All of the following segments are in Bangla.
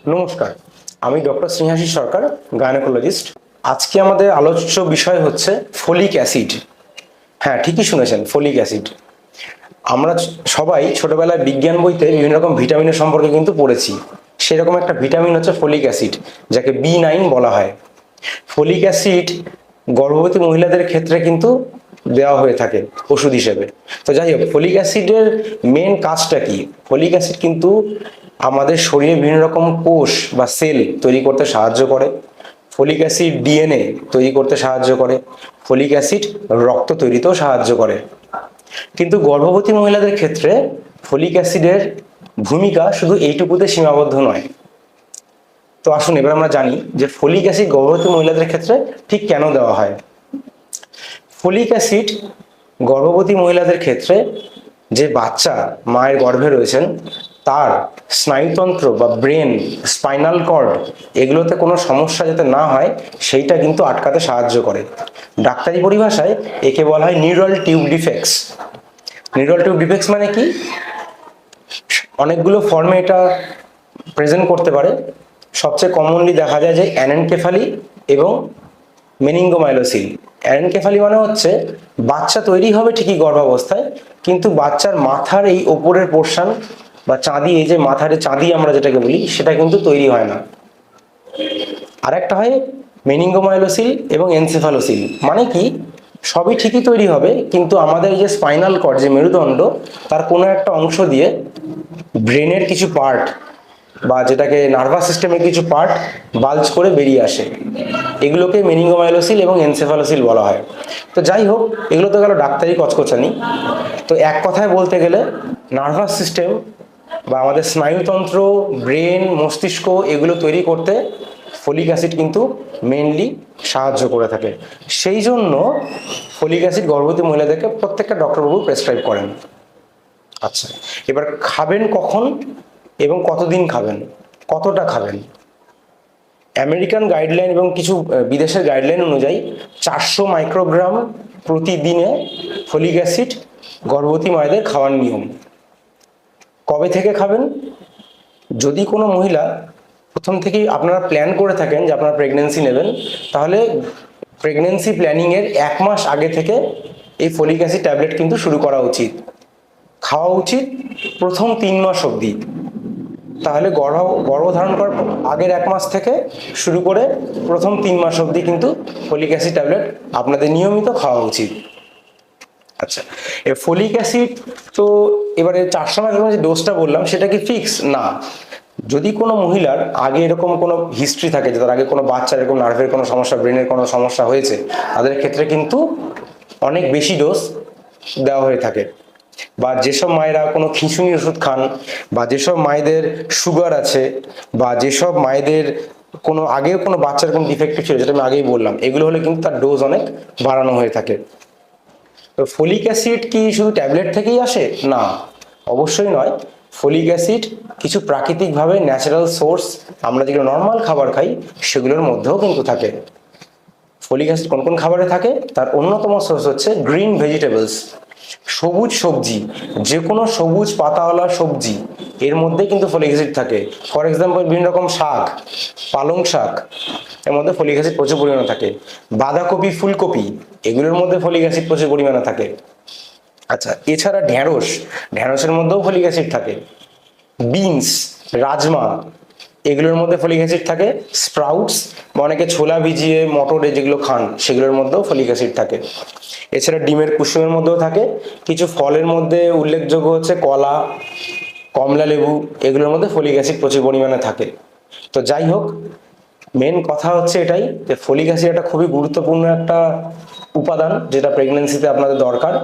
নমস্কার, আমি ডক্টর স্নেহাশিস সরকার, গাইনোকোলজিস্ট। আজকে আমাদের আলোচ্য বিষয় হচ্ছে ফলিক অ্যাসিড। হ্যাঁ, ঠিকই শুনেছেন, ফলিক অ্যাসিড। আমরা সবাই ছোটবেলায় বিজ্ঞান বইতে বিভিন্ন রকম ভিটামিনের সম্পর্কে কিন্তু পড়েছি। সেরকম একটা ভিটামিন হচ্ছে ফলিক অ্যাসিড, যাকে B9 বলা হয়। ফলিক অ্যাসিড গর্ভবতী মহিলাদের ক্ষেত্রে কিন্তু দেওয়া হয়ে থাকে ওষুধ হিসেবে। তো যাই হোক, ফলিক অ্যাসিডের মেন কাজটা কি? ফলিক অ্যাসিড কিন্তু আমাদের শরীরে বিভিন্ন রকম কোষ বা সেল তৈরি করতে সাহায্য করে। ফলিক অ্যাসিড DNA তৈরি করতে সাহায্য করে। ফলিক অ্যাসিড রক্ত তৈরিতেও সাহায্য করে। কিন্তু গর্ভবতী মহিলাদের ক্ষেত্রে ফলিক অ্যাসিডের ভূমিকা শুধু এইটুকুতে সীমাবদ্ধ নয়। তো আসুন এবার আমরা জানি যে ফলিক অ্যাসিড গর্ভবতী মহিলাদের ক্ষেত্রে ঠিক কেন দেওয়া হয়। ফলিক অ্যাসিড গর্ভবতী মহিলাদের ক্ষেত্রে যে বাচ্চা মায়ের গর্ভে রয়েছেন তার স্নায়ুতন্ত্র বা ব্রেন, স্পাইনাল কর্ড, এগুলোতে কোনো সমস্যা যাতে না হয় সেইটা কিন্তু আটকাতে সাহায্য করে। ডাক্তারি পরিভাষায় একে বলা হয় neural tube defects. Neural tube defects মানে কি? অনেকগুলো ফর্মে এটা প্রেজেন্ট করতে পারে। সবচেয়ে কমনলি দেখা যায় যে অ্যানেনকেফালি এবং মেনিঙ্গোমাইলোসিল। অ্যানেনকেফালি মানে হচ্ছে বাচ্চা তৈরি হবে ঠিকই গর্ভাবস্থায়, কিন্তু বাচ্চার মাথার এই ওপরের পোর্শন বা চাঁদি, এই যে মাথার চাঁদি আমরা যেটাকে বলি, সেটা কিন্তু তৈরি হয় না। আর একটা হয় মেনিঙ্গোমাইলোসিল এবং এনসেফালোসিল। মানে কি, সবই ঠিকই তৈরি হবে, কিন্তু আমাদের যে স্পাইনাল কর্ড, যে মেরুদণ্ড, তার কোনো একটা অংশ দিয়ে ব্রেনের কিছু পার্ট বা যেটাকে নার্ভাস সিস্টেমের কিছু পার্ট বাল্জ করে বেরিয়ে আসে। এগুলোকে মেনিঙ্গোমাইলোসিল এবং এনসেফালোসিল বলা হয়। তো যাই হোক, এগুলো তো গেল ডাক্তারি কচকচানি। তো এক কথায় বলতে গেলে নার্ভাস সিস্টেম বা আমাদের স্নায়ুতন্ত্র, ব্রেন, মস্তিষ্ক, এগুলো তৈরি করতে ফলিক অ্যাসিড কিন্তু মেইনলি সাহায্য করে থাকে। সেই জন্য ফলিক অ্যাসিড গর্ভবতী মহিলাদেরকে প্রত্যেকটা ডক্টরবাবু প্রেসক্রাইব করেন। আচ্ছা, এবার খাবেন কখন এবং কতদিন খাবেন, কতটা খাবেন? আমেরিকান গাইডলাইন এবং কিছু বিদেশের গাইডলাইন অনুযায়ী 400 মাইক্রোগ্রাম প্রতিদিনে ফলিক অ্যাসিড গর্ভবতী মায়েদের খাওয়ার নিয়ম। কবে থেকে খাবেন? যদি কোনো মহিলা প্রথম থেকেই আপনারা প্ল্যান করে থাকেন যে আপনারা প্রেগনেন্সি নেবেন, তাহলে প্রেগনেন্সি প্ল্যানিংয়ের 1 মাস আগে থেকে এই ফলিক অ্যাসিড ট্যাবলেট কিন্তু শুরু করা উচিত। খাওয়া উচিত প্রথম 3 মাস অবধি। তাহলে গর্ভধারণ করার আগের 1 মাস থেকে শুরু করে প্রথম 3 মাস অবধি কিন্তু ফলিক অ্যাসিড ট্যাবলেট আপনাদের নিয়মিত খাওয়া উচিত। আচ্ছা, এই ফলিক অ্যাসিড তো এবারে 400 মাইক্রোগ্রাম যে ডোজটা বললাম, সেটা কি ফিক্স না। যদি কোনো মহিলার আগে এরকম কোনো হিস্ট্রি থাকে যে তার আগে কোনো বাচ্চার এরকম নার্ভের কোনো সমস্যা, ব্রেনের কোনো সমস্যা হয়েছে, তাদের ক্ষেত্রে কিন্তু অনেক বেশি ডোজ দেওয়া হয়ে থাকে। বা যেসব মায়েরা কোনো খিঁচুনির ওষুধ খান, বা যেসব মায়েদের সুগার আছে, বা যেসব মায়েদের কোনো আগেও কোনো বাচ্চার কোনো ডিফেক্টিভ ছিল, যেটা আমি আগেই বললাম, এগুলো হলে কিন্তু তার ডোজ অনেক বাড়ানো হয়ে থাকে। তো ফলিক অ্যাসিড কি শুধু ট্যাবলেট থেকেই আসে? না, অবশ্যই নয়। ফলিক অ্যাসিড কিছু প্রাকৃতিকভাবে ন্যাচারাল সোর্স, আমরা যেগুলো নর্মাল খাবার খাই সেগুলোর মধ্যেও কিন্তু থাকে। ফলিক অ্যাসিড কোন কোন খাবারে থাকে? তার অন্যতম সোর্স হচ্ছে গ্রিন ভেজিটেবলস, সবুজ সবজি। যে কোনো সবুজ পাতাওয়ালা সবজি, এর মধ্যে কিন্তু ফলিক অ্যাসিড থাকে। ফর এক্সাম্পল, বিভিন্ন রকম শাক, পালং শাক, এর মধ্যে ফলিক অ্যাসিড প্রচুর পরিমাণে থাকে। বাঁধাকপি, ফুলকপি, এগুলোর মধ্যে ফলিক অ্যাসিড প্রচুর পরিমাণে থাকে। আচ্ছা, এছাড়া ঢ্যাঁড়স, ঢ্যাঁড়সের মধ্যেও ফলিক অ্যাসিড থাকে। বিনস, রাজমা, এগুলোর মধ্যে ফলিক অ্যাসিড থাকে। স্প্রাউটস বা অনেকে ছোলা ভিজিয়ে মটরে যেগুলো খান, সেগুলোর মধ্যেও ফলিক অ্যাসিড থাকে। এছাড়া ডিমের কুসুমের মধ্যেও থাকে। কিছু ফলের মধ্যে উল্লেখযোগ্য হচ্ছে কলা, কমলা লেবু, এগুলোর মধ্যে ফলিক অ্যাসিড প্রচুর পরিমাণে থাকে। তো যাই হোক, মেন কথা হচ্ছে এটাই যে ফলিক অ্যাসিড একটা খুবই গুরুত্বপূর্ণ একটা উপাদান, যেটা প্রেগনেন্সিতে আপনাদের দরকার।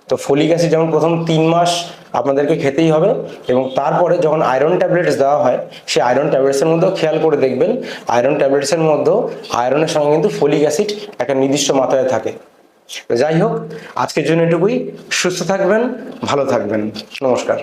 তো ফলিক অ্যাসিড যেমন প্রথম 3 মাস আপনাদেরকে খেতেই হবে, এবং তারপরে যখন আয়রন ট্যাবলেটস দেওয়া হয়, সেই আয়রন ট্যাবলেটসের মধ্যেও খেয়াল করে দেখবেন, আয়রন ট্যাবলেটসের মধ্যেও আয়রনের সঙ্গে কিন্তু ফলিক অ্যাসিড একটা নির্দিষ্ট মাত্রায় থাকে। যাই হোক, আজকের জন্য এটুকুই। সুস্থ থাকবেন, ভালো থাকবেন। নমস্কার।